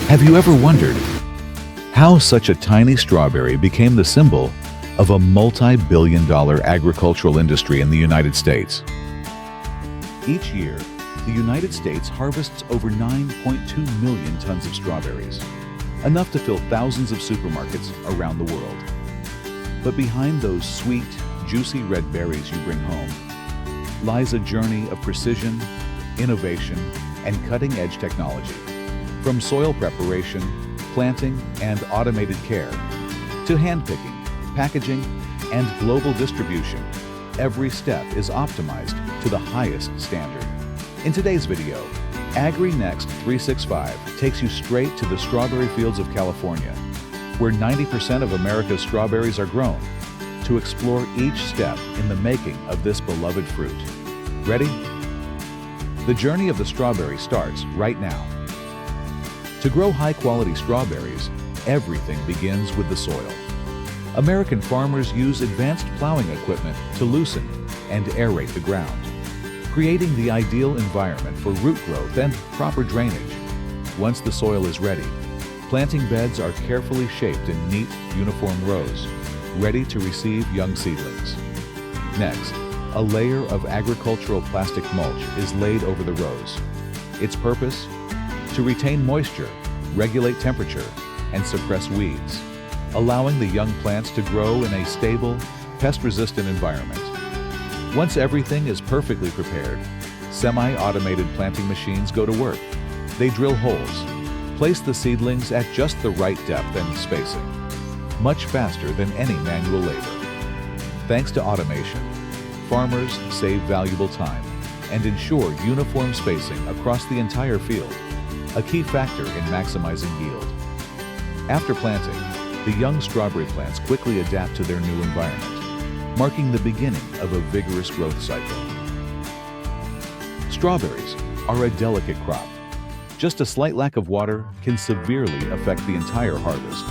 Have you ever wondered how such a tiny strawberry became the symbol of a multi-billion-dollar agricultural industry in the United States? Each year, the United States harvests over 9.2 million tons of strawberries, enough to fill thousands of supermarkets around the world. But behind those sweet, juicy red berries you bring home lies a journey of precision, innovation, and cutting-edge technology. From soil preparation, planting, and automated care, to hand-picking, packaging, and global distribution, every step is optimized to the highest standard. In today's video, AgriNext 365 takes you straight to the strawberry fields of California, where 90% of America's strawberries are grown, to explore each step in the making of this beloved fruit. Ready? The journey of the strawberry starts right now. To grow high-quality strawberries, everything begins with the soil. American farmers use advanced plowing equipment to loosen and aerate the ground, creating the ideal environment for root growth and proper drainage. Once the soil is ready, planting beds are carefully shaped in neat, uniform rows, ready to receive young seedlings. Next, a layer of agricultural plastic mulch is laid over the rows. Its purpose? To retain moisture, regulate temperature, and suppress weeds, allowing the young plants to grow in a stable, pest-resistant environment. Once everything is perfectly prepared, semi-automated planting machines go to work. They drill holes, place the seedlings at just the right depth and spacing, much faster than any manual labor. Thanks to automation, farmers save valuable time and ensure uniform spacing across the entire field, a key factor in maximizing yield. After planting, the young strawberry plants quickly adapt to their new environment, marking the beginning of a vigorous growth cycle. Strawberries are a delicate crop. Just a slight lack of water can severely affect the entire harvest.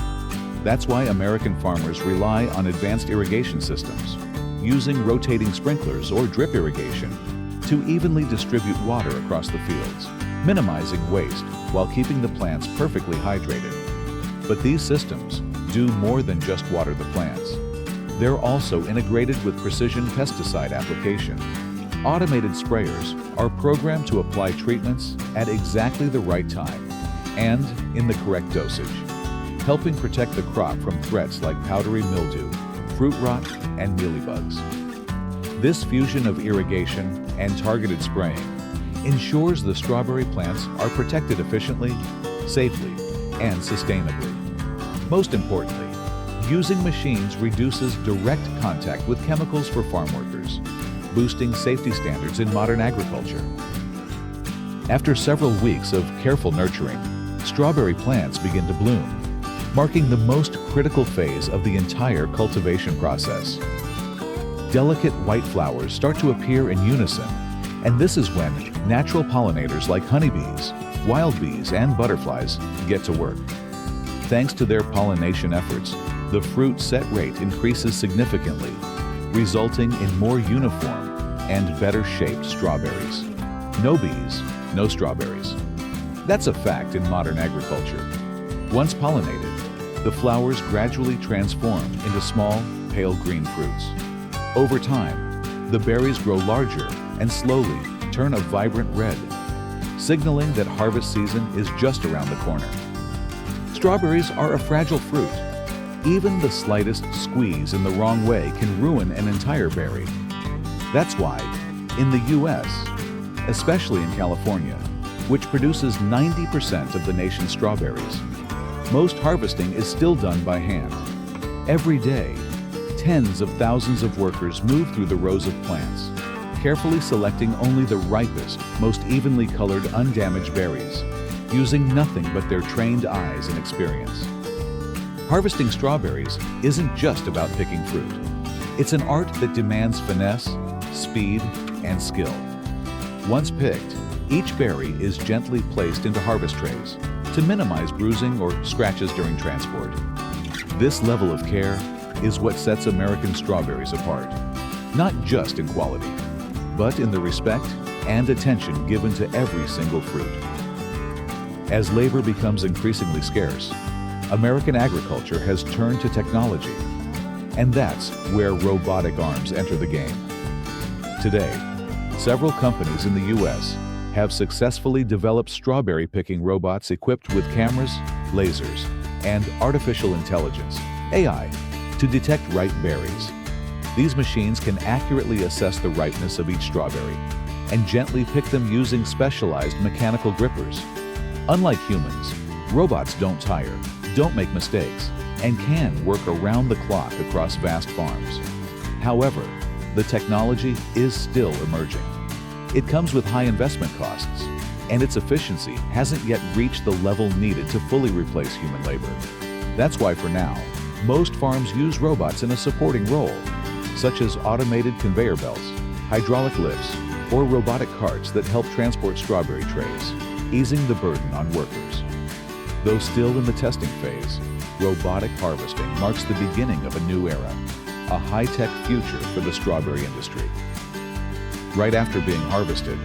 That's why American farmers rely on advanced irrigation systems, using rotating sprinklers or drip irrigation to evenly distribute water across the fields, minimizing waste while keeping the plants perfectly hydrated. But these systems do more than just water the plants. They're also integrated with precision pesticide application. Automated sprayers are programmed to apply treatments at exactly the right time and in the correct dosage, helping protect the crop from threats like powdery mildew, fruit rot, and mealybugs. This fusion of irrigation and targeted spraying ensures the strawberry plants are protected efficiently, safely, and sustainably. Most importantly, using machines reduces direct contact with chemicals for farm workers, boosting safety standards in modern agriculture. After several weeks of careful nurturing, strawberry plants begin to bloom, marking the most critical phase of the entire cultivation process. Delicate white flowers start to appear in unison, and this is when natural pollinators like honeybees, wild bees, and butterflies get to work. Thanks to their pollination efforts, the fruit set rate increases significantly, resulting in more uniform and better shaped strawberries. No bees, no strawberries. That's a fact in modern agriculture. Once pollinated, the flowers gradually transform into small, pale green fruits. Over time, the berries grow larger and slowly turn a vibrant red, signaling that harvest season is just around the corner. Strawberries are a fragile fruit. Even the slightest squeeze in the wrong way can ruin an entire berry. That's why, in the U.S., especially in California, which produces 90% of the nation's strawberries, most harvesting is still done by hand. Every day, tens of thousands of workers move through the rows of plants, carefully selecting only the ripest, most evenly colored, undamaged berries, using nothing but their trained eyes and experience. Harvesting strawberries isn't just about picking fruit. It's an art that demands finesse, speed, and skill. Once picked, each berry is gently placed into harvest trays to minimize bruising or scratches during transport. This level of care is what sets American strawberries apart, not just in quality, but in the respect and attention given to every single fruit. As labor becomes increasingly scarce, American agriculture has turned to technology, and that's where robotic arms enter the game. Today, several companies in the U.S. have successfully developed strawberry picking robots equipped with cameras, lasers, and artificial intelligence, AI, to detect ripe berries. These machines can accurately assess the ripeness of each strawberry and gently pick them using specialized mechanical grippers. Unlike humans, robots don't tire, don't make mistakes, and can work around the clock across vast farms. However, the technology is still emerging. It comes with high investment costs, and its efficiency hasn't yet reached the level needed to fully replace human labor. That's why for now, most farms use robots in a supporting role, such as automated conveyor belts, hydraulic lifts, or robotic carts that help transport strawberry trays, easing the burden on workers. Though still in the testing phase, robotic harvesting marks the beginning of a new era, a high-tech future for the strawberry industry. Right after being harvested,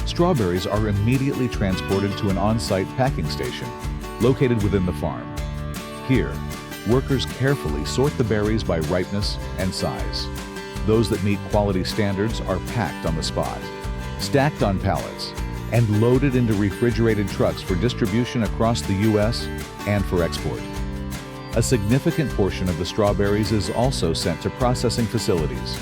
strawberries are immediately transported to an on-site packing station located within the farm. Here, workers carefully sort the berries by ripeness and size. Those that meet quality standards are packed on the spot, stacked on pallets, and loaded into refrigerated trucks for distribution across the U.S. and for export. A significant portion of the strawberries is also sent to processing facilities,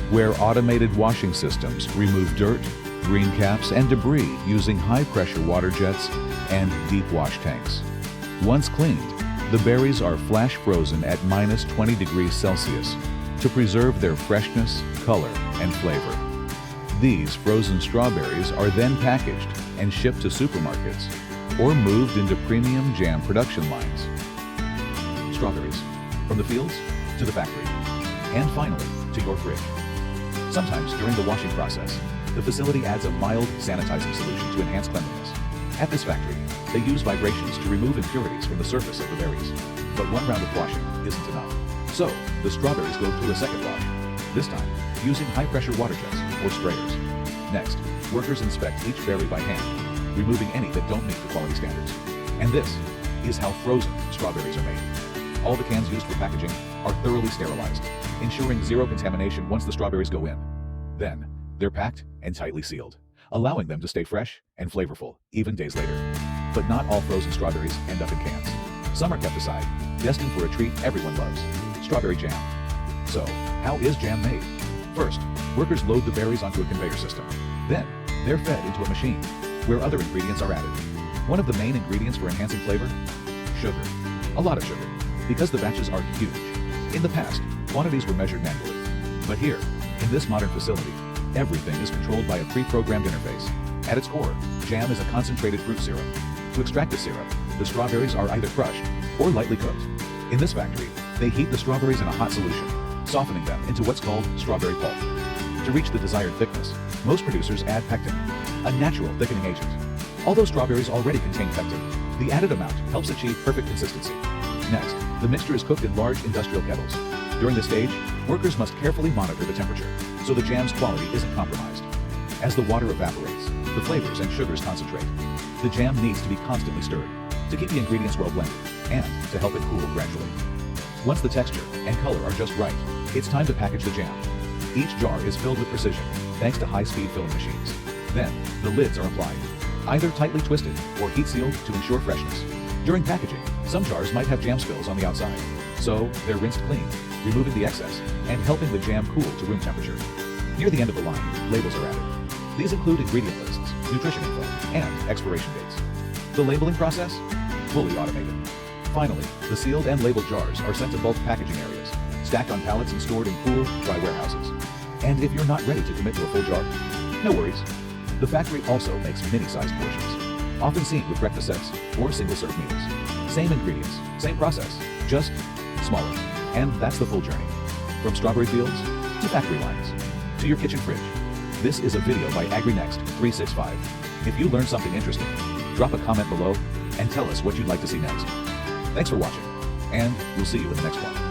where automated washing systems remove dirt, green caps, and debris using high-pressure water jets and deep wash tanks. Once cleaned, the berries are flash frozen at -20 degrees Celsius to preserve their freshness, color, and flavor. These frozen strawberries are then packaged and shipped to supermarkets or moved into premium jam production lines. Strawberries, from the fields to the factory, and finally to your fridge. Sometimes during the washing process, the facility adds a mild sanitizing solution to enhance cleanliness. At this factory, they use vibrations to remove impurities from the surface of the berries. But one round of washing isn't enough. So, the strawberries go through a second wash, this time using high-pressure water jets or sprayers. Next, workers inspect each berry by hand, removing any that don't meet the quality standards. And this is how frozen strawberries are made. All the cans used for packaging are thoroughly sterilized, ensuring zero contamination once the strawberries go in. Then, they're packed and tightly sealed, allowing them to stay fresh and flavorful even days later. But not all frozen strawberries end up in cans. Some are kept aside, destined for a treat everyone loves: strawberry jam. So, how is jam made? First, workers load the berries onto a conveyor system. Then, they're fed into a machine, where other ingredients are added. One of the main ingredients for enhancing flavor? Sugar. A lot of sugar, because the batches are huge. In the past, quantities were measured manually. But here, in this modern facility, everything is controlled by a pre-programmed interface. At its core, jam is a concentrated fruit syrup. To extract the syrup, the strawberries are either crushed or lightly cooked. In this factory, they heat the strawberries in a hot solution, softening them into what's called strawberry pulp. To reach the desired thickness, most producers add pectin, a natural thickening agent. Although strawberries already contain pectin, the added amount helps achieve perfect consistency. Next, the mixture is cooked in large industrial kettles. During this stage, workers must carefully monitor the temperature, so the jam's quality isn't compromised. As the water evaporates, the flavors and sugars concentrate. The jam needs to be constantly stirred to keep the ingredients well blended and to help it cool gradually. Once the texture and color are just right, it's time to package the jam. Each jar is filled with precision, thanks to high-speed filling machines. Then, the lids are applied, either tightly twisted or heat-sealed to ensure freshness. During packaging, some jars might have jam spills on the outside, so they're rinsed clean, removing the excess and helping the jam cool to room temperature. Near the end of the line, labels are added. These include ingredient lists, nutrition info, and expiration dates. The labeling process? Fully automated. Finally, the sealed and labeled jars are sent to bulk packaging areas, stacked on pallets and stored in cool, dry warehouses. And if you're not ready to commit to a full jar, no worries. The factory also makes mini-sized portions, often seen with breakfast sets or single-serve meals. Same ingredients, same process, just smaller. And that's the full journey. From strawberry fields to factory lines to your kitchen fridge. This is a video by AgriNext 365. If you learned something interesting, drop a comment below and tell us what you'd like to see next. Thanks for watching, and we'll see you in the next one.